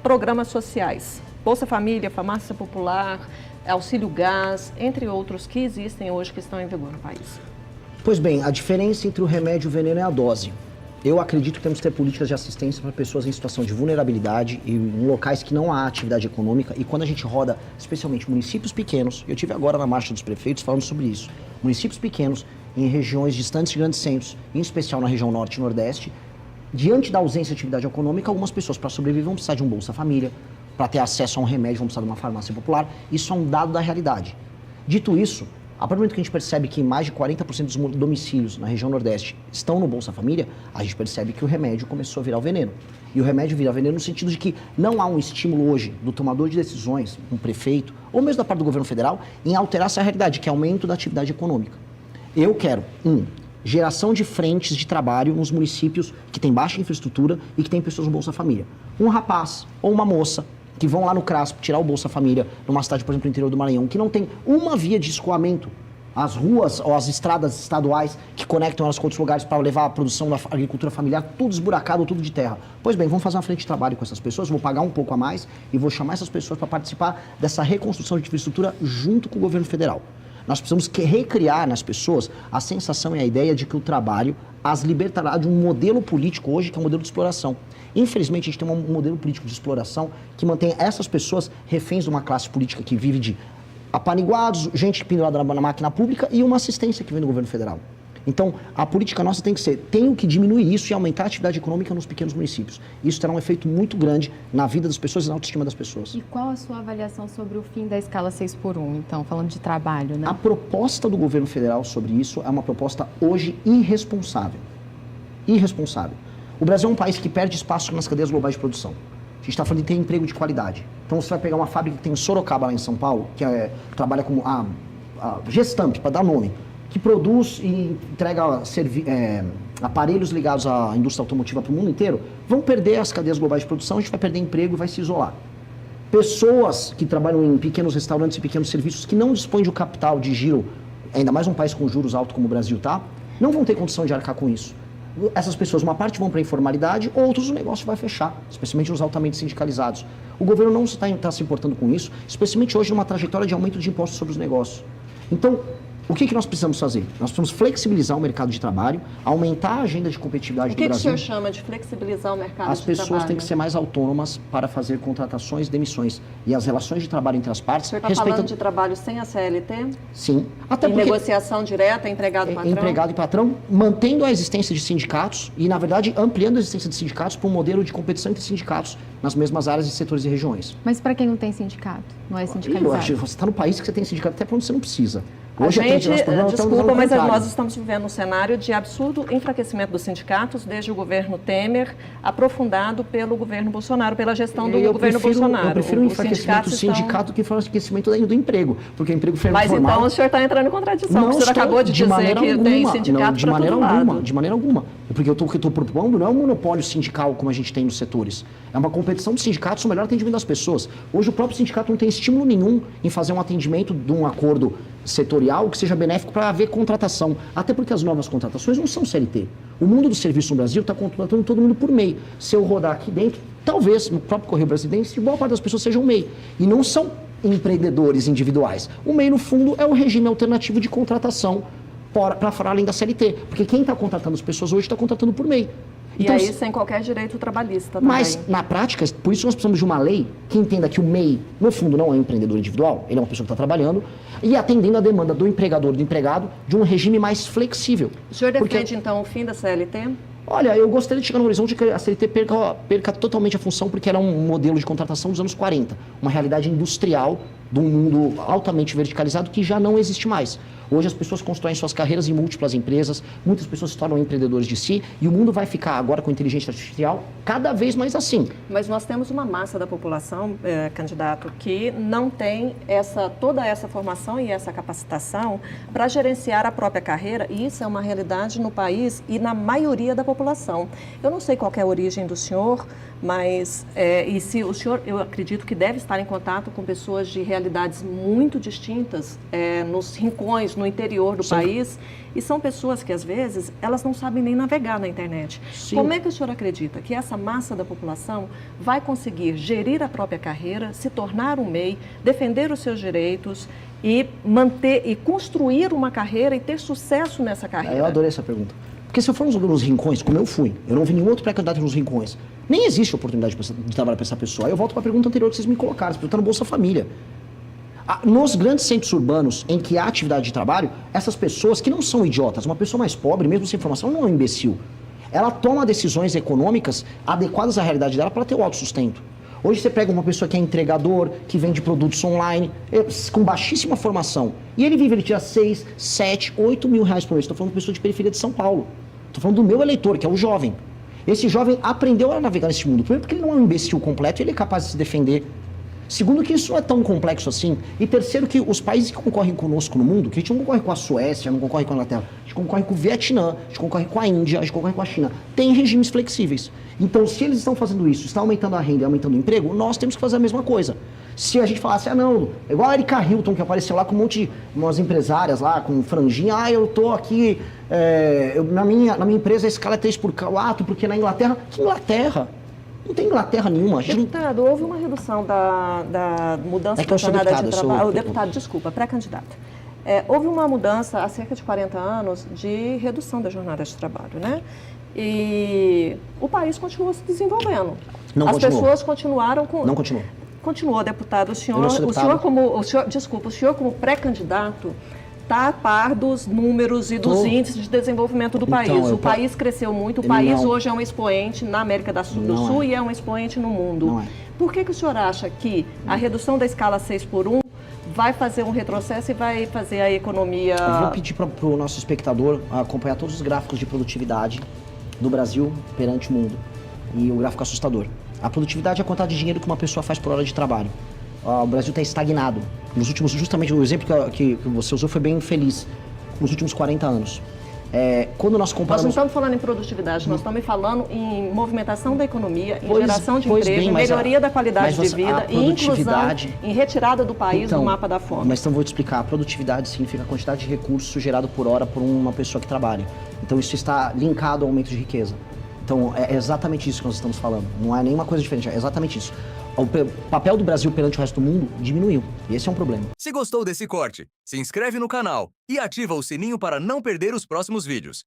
programas sociais, Bolsa Família, Farmácia Popular, Auxílio Gás, entre outros que existem hoje que estão em vigor no país? Pois bem, a diferença entre o remédio e o veneno é a dose. Eu acredito que temos que ter políticas de assistência para pessoas em situação de vulnerabilidade e em locais que não há atividade econômica. E quando a gente roda, especialmente municípios pequenos, eu tive agora na Marcha dos Prefeitos falando sobre isso, municípios pequenos, em regiões distantes de grandes centros, em especial na região norte e nordeste, diante da ausência de atividade econômica, algumas pessoas para sobreviver vão precisar de um Bolsa Família, para ter acesso a um remédio vão precisar de uma farmácia popular. Isso é um dado da realidade. Dito isso, a partir do momento que a gente percebe que mais de 40% dos domicílios na região Nordeste estão no Bolsa Família, a gente percebe que o remédio começou a virar o veneno. E o remédio vira veneno no sentido de que não há um estímulo hoje do tomador de decisões, um prefeito, ou mesmo da parte do governo federal, em alterar essa realidade, que é aumento da atividade econômica. Eu quero, geração de frentes de trabalho nos municípios que têm baixa infraestrutura e que têm pessoas no Bolsa Família. Um rapaz ou uma moça que vão lá no CRASP tirar o Bolsa Família numa cidade, por exemplo, no interior do Maranhão, que não tem uma via de escoamento, as ruas ou as estradas estaduais que conectam elas com outros lugares para levar a produção da agricultura familiar, tudo esburacado, tudo de terra. Pois bem, vamos fazer uma frente de trabalho com essas pessoas, vou pagar um pouco a mais e vou chamar essas pessoas para participar dessa reconstrução de infraestrutura junto com o governo federal. Nós precisamos recriar nas pessoas a sensação e a ideia de que o trabalho as libertará de um modelo político hoje que é um modelo de exploração. Infelizmente, a gente tem um modelo político de exploração que mantém essas pessoas reféns de uma classe política que vive de apaniguados, gente pendurada na máquina pública e uma assistência que vem do governo federal. Então, a política nossa tem que ser, tenho que diminuir isso e aumentar a atividade econômica nos pequenos municípios. Isso terá um efeito muito grande na vida das pessoas e na autoestima das pessoas. E qual a sua avaliação sobre o fim da escala 6x1, então, falando de trabalho, né? A proposta do governo federal sobre isso é uma proposta hoje irresponsável. Irresponsável. O Brasil é um país que perde espaço nas cadeias globais de produção. A gente está falando de ter emprego de qualidade. Então você vai pegar uma fábrica que tem em Sorocaba, lá em São Paulo, que trabalha como a Gestamp, para dar nome, que produz e entrega aparelhos ligados à indústria automotiva para o mundo inteiro, vão perder as cadeias globais de produção, a gente vai perder emprego e vai se isolar. Pessoas que trabalham em pequenos restaurantes e pequenos serviços que não dispõem de um capital de giro, ainda mais um país com juros altos como o Brasil tá, não vão ter condição de arcar com isso. Essas pessoas, uma parte vão para a informalidade, outros o negócio vai fechar, especialmente os altamente sindicalizados. O governo não está se importando com isso, especialmente hoje numa trajetória de aumento de impostos sobre os negócios. Então, o que nós precisamos fazer? Nós precisamos flexibilizar o mercado de trabalho, aumentar a agenda de competitividade do Brasil. O que o senhor chama de flexibilizar o mercado de trabalho? As pessoas têm que ser mais autônomas para fazer contratações e demissões. E as relações de trabalho entre as partes... O senhor está falando de trabalho sem a CLT? Sim. Até porque negociação direta, empregado-patrão? Empregado e patrão, mantendo a existência de sindicatos e, na verdade, ampliando a existência de sindicatos para um modelo de competição entre sindicatos nas mesmas áreas, setores e regiões. Mas para quem não tem sindicato, não é sindicalizado? Eu acho que você está no país que você tem sindicato até para onde você não precisa. Hoje desculpa, mas nós estamos vivendo um cenário de absurdo enfraquecimento dos sindicatos desde o governo Temer, aprofundado pelo governo Bolsonaro, pela gestão do governo Bolsonaro. Eu prefiro o enfraquecimento do sindicato que o enfraquecimento do emprego, porque o emprego formal... Mas então o senhor está entrando em contradição, porque o senhor acabou de dizer que tem sindicato para todo lado. De maneira alguma. Porque o que eu estou propondo não é um monopólio sindical como a gente tem nos setores. É uma competição de sindicatos no melhor atendimento das pessoas. Hoje o próprio sindicato não tem estímulo nenhum em fazer um atendimento de um acordo setorial que seja benéfico para haver contratação. Até porque as novas contratações não são CLT. O mundo do serviço no Brasil está contratando todo mundo por MEI. Se eu rodar aqui dentro, talvez no próprio Correio Brasiliense, boa parte das pessoas sejam MEI. E não são empreendedores individuais. O MEI, no fundo, é o regime alternativo de contratação para fora além da CLT. Porque quem está contratando as pessoas hoje está contratando por MEI. Então, e aí sem qualquer direito trabalhista também. Mas, na prática, por isso nós precisamos de uma lei que entenda que o MEI, no fundo, não é um empreendedor individual, ele é uma pessoa que está trabalhando, e atendendo a demanda do empregador e do empregado de um regime mais flexível. O senhor defende, então, o fim da CLT? Olha, eu gostaria de chegar no horizonte que a CLT perca totalmente a função, porque era um modelo de contratação dos anos 40, uma realidade industrial de um mundo altamente verticalizado que já não existe mais. Hoje as pessoas constroem suas carreiras em múltiplas empresas, muitas pessoas se tornam empreendedores de si, e o mundo vai ficar agora com inteligência artificial cada vez mais assim. Mas nós temos uma massa da população, candidato, que não tem toda essa formação e essa capacitação para gerenciar a própria carreira, e isso é uma realidade no país e na maioria da população. Eu não sei qual é a origem do senhor, Mas, e se o senhor, eu acredito que deve estar em contato com pessoas de realidades muito distintas, nos rincões, no interior do país, e são pessoas que, às vezes, elas não sabem nem navegar na internet. Sim. Como é que o senhor acredita que essa massa da população vai conseguir gerir a própria carreira, se tornar um MEI, defender os seus direitos e manter e construir uma carreira e ter sucesso nessa carreira? Eu adorei essa pergunta. Porque se eu for nos rincões, como eu fui, eu não vi nenhum outro pré-candidato nos rincões, nem existe oportunidade de trabalhar para essa pessoa. Aí eu volto para a pergunta anterior que vocês me colocaram, você está no Bolsa Família. Nos grandes centros urbanos em que há atividade de trabalho, essas pessoas que não são idiotas, uma pessoa mais pobre, mesmo sem formação, não é um imbecil. Ela toma decisões econômicas adequadas à realidade dela para ter o autossustento. Hoje você pega uma pessoa que é entregador, que vende produtos online, com baixíssima formação, e ele tira 6, 7, 8 mil reais por mês. Estou falando de pessoa de periferia de São Paulo. Estou falando do meu eleitor, que é o jovem. Esse jovem aprendeu a navegar nesse mundo. Primeiro porque ele não é um imbecil completo e ele é capaz de se defender. Segundo que isso não é tão complexo assim. E terceiro que os países que concorrem conosco no mundo, que a gente não concorre com a Suécia, não concorre com a Inglaterra, a gente concorre com o Vietnã, a gente concorre com a Índia, a gente concorre com a China, tem regimes flexíveis. Então, se eles estão fazendo isso, estão aumentando a renda e aumentando o emprego, nós temos que fazer a mesma coisa. Se a gente falasse, não, é igual a Erika Hilton, que apareceu lá com um monte de umas empresárias lá, com franjinha, eu tô aqui, na minha empresa a escala é 3/4, porque na Inglaterra, que Inglaterra? Não tem Inglaterra nenhuma. Deputado, houve uma redução da mudança da jornada de trabalho. Deputado, desculpa, pré-candidato. Houve uma mudança há cerca de 40 anos de redução da jornada de trabalho, né? E o país continuou se desenvolvendo. Não As continuou. pessoas continuaram com... Não continuou. Continuou, deputado. O senhor como pré-candidato está a par dos números e dos índices de desenvolvimento do país. O país cresceu muito, o país hoje é um expoente na América do Sul e é um expoente no mundo. Não é. Por que o senhor acha que a redução da escala 6/1 vai fazer um retrocesso e vai fazer a economia... Eu vou pedir para o nosso espectador acompanhar todos os gráficos de produtividade do Brasil perante o mundo. E o gráfico assustador. A produtividade é a quantidade de dinheiro que uma pessoa faz por hora de trabalho. O Brasil está estagnado. Nos últimos, justamente o exemplo que você usou foi bem feliz. Nos últimos 40 anos. Quando nós comparamos... Nós não estamos falando em produtividade, nós estamos falando em movimentação da economia, em geração de emprego, em melhoria da qualidade de vida, em inclusão, em retirada do país do mapa da fome. Mas então vou te explicar. A produtividade significa a quantidade de recursos gerado por hora por uma pessoa que trabalha. Então isso está linkado ao aumento de riqueza. Então é exatamente isso que nós estamos falando. Não é nenhuma coisa diferente, é exatamente isso. O papel do Brasil perante o resto do mundo diminuiu. E esse é um problema. Se gostou desse corte, se inscreve no canal e ativa o sininho para não perder os próximos vídeos.